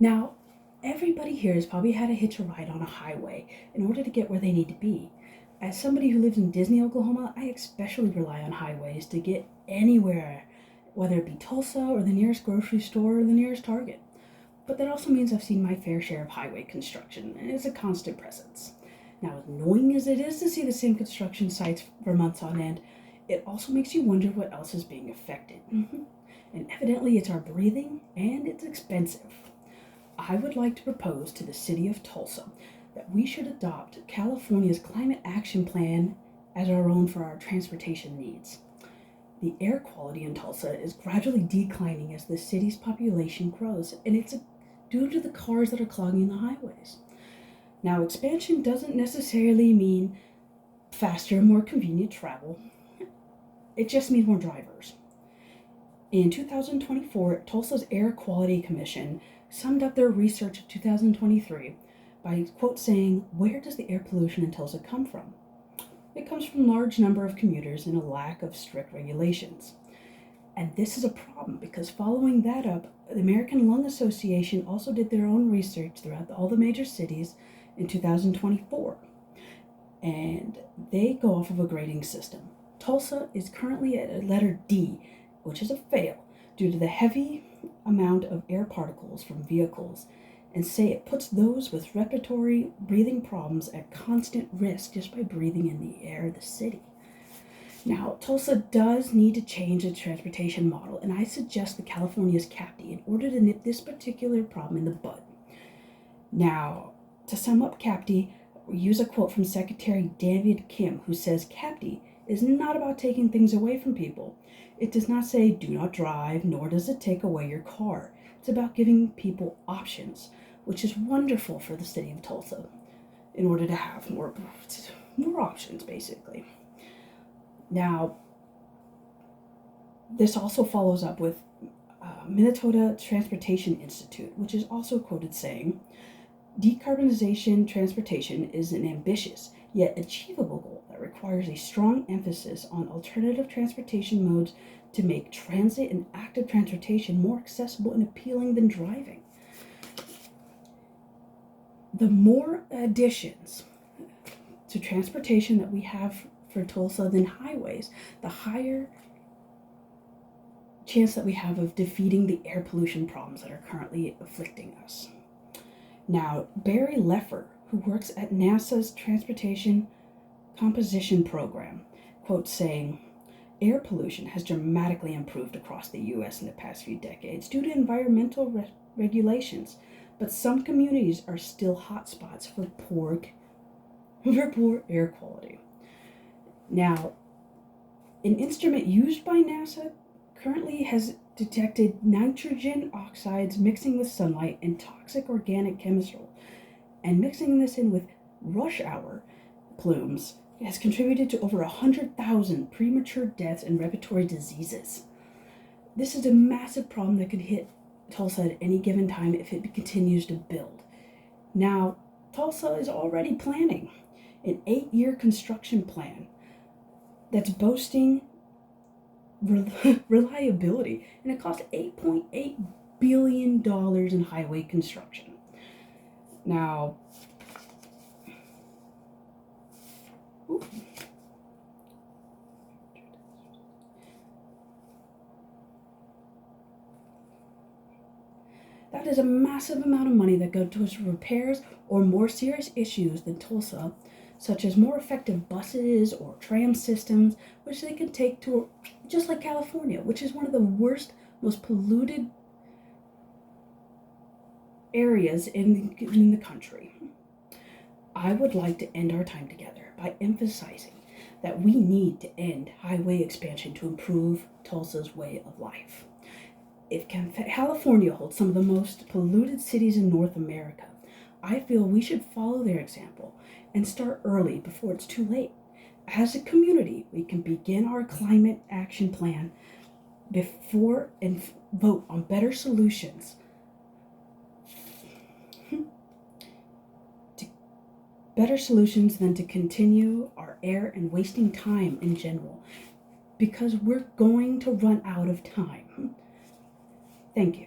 Now, everybody here has probably had to hitch a ride on a highway in order to get where they need to be. As somebody who lives in Disney, Oklahoma, I especially rely on highways to get anywhere, whether it be Tulsa or the nearest grocery store or the nearest Target. But that also means I've seen my fair share of highway construction, and it's a constant presence. Now, as annoying as it is to see the same construction sites for months on end, it also makes you wonder what else is being affected. And evidently, it's our breathing, and it's expensive. I would like to propose to the city of Tulsa that we should adopt California's climate action plan as our own for our transportation needs. The air quality in Tulsa is gradually declining as the city's population grows, and it's due to the cars that are clogging the highways. Now, expansion doesn't necessarily mean faster, more convenient travel, it just means more drivers. In 2024, Tulsa's Air Quality Commission summed up their research of 2023 by, quote, saying, "Where does the air pollution in Tulsa come from? It comes from a large number of commuters and a lack of strict regulations." And this is a problem because following that up, the American Lung Association also did their own research throughout all the major cities in 2024. And they go off of a grading system. Tulsa is currently at a letter D, which is a fail, due to the heavy amount of air particles from vehicles, and say it puts those with respiratory breathing problems at constant risk just by breathing in the air of the city. Now, Tulsa does need to change its transportation model, and I suggest the California's CAPTI in order to nip this particular problem in the bud. Now, to sum up CAPTI, we use a quote from Secretary David Kim, who says CAPTI is not about taking things away from people. It does not say do not drive, nor does it take away your car. It's about giving people options, which is wonderful for the city of Tulsa in order to have more options, basically. Now, this also follows up with Minnesota Transportation Institute, which is also quoted saying, "Decarbonization transportation is an ambitious yet achievable goal that requires a strong emphasis on alternative transportation modes to make transit and active transportation more accessible and appealing than driving." The more additions to transportation that we have for Tulsa than highways, the higher chance that we have of defeating the air pollution problems that are currently afflicting us. Now, Barry Leffer, who works at NASA's Transportation Composition Program, quotes saying, "Air pollution has dramatically improved across the U.S. in the past few decades due to environmental regulations, but some communities are still hotspots for poor air quality." Now, an instrument used by NASA currently has detected nitrogen oxides mixing with sunlight and toxic organic chemicals, and mixing this in with rush hour plumes has contributed to over 100,000 premature deaths and respiratory diseases. This is a massive problem that could hit Tulsa at any given time if it continues to build. Now, Tulsa is already planning an 8-year construction plan that's boasting reliability, and it cost $8.8 billion in highway construction. Now, that is a massive amount of money that goes towards repairs or more serious issues than Tulsa, such as more effective buses or tram systems, which they can take to, just like California, which is one of the worst, most polluted areas in the country. I would like to end our time together by emphasizing that we need to end highway expansion to improve Tulsa's way of life. If California holds some of the most polluted cities in North America, I feel we should follow their example and start early before it's too late. As a community, we can begin our climate action plan before and vote on better solutions than to continue our air and wasting time in general, because we're going to run out of time. Thank you.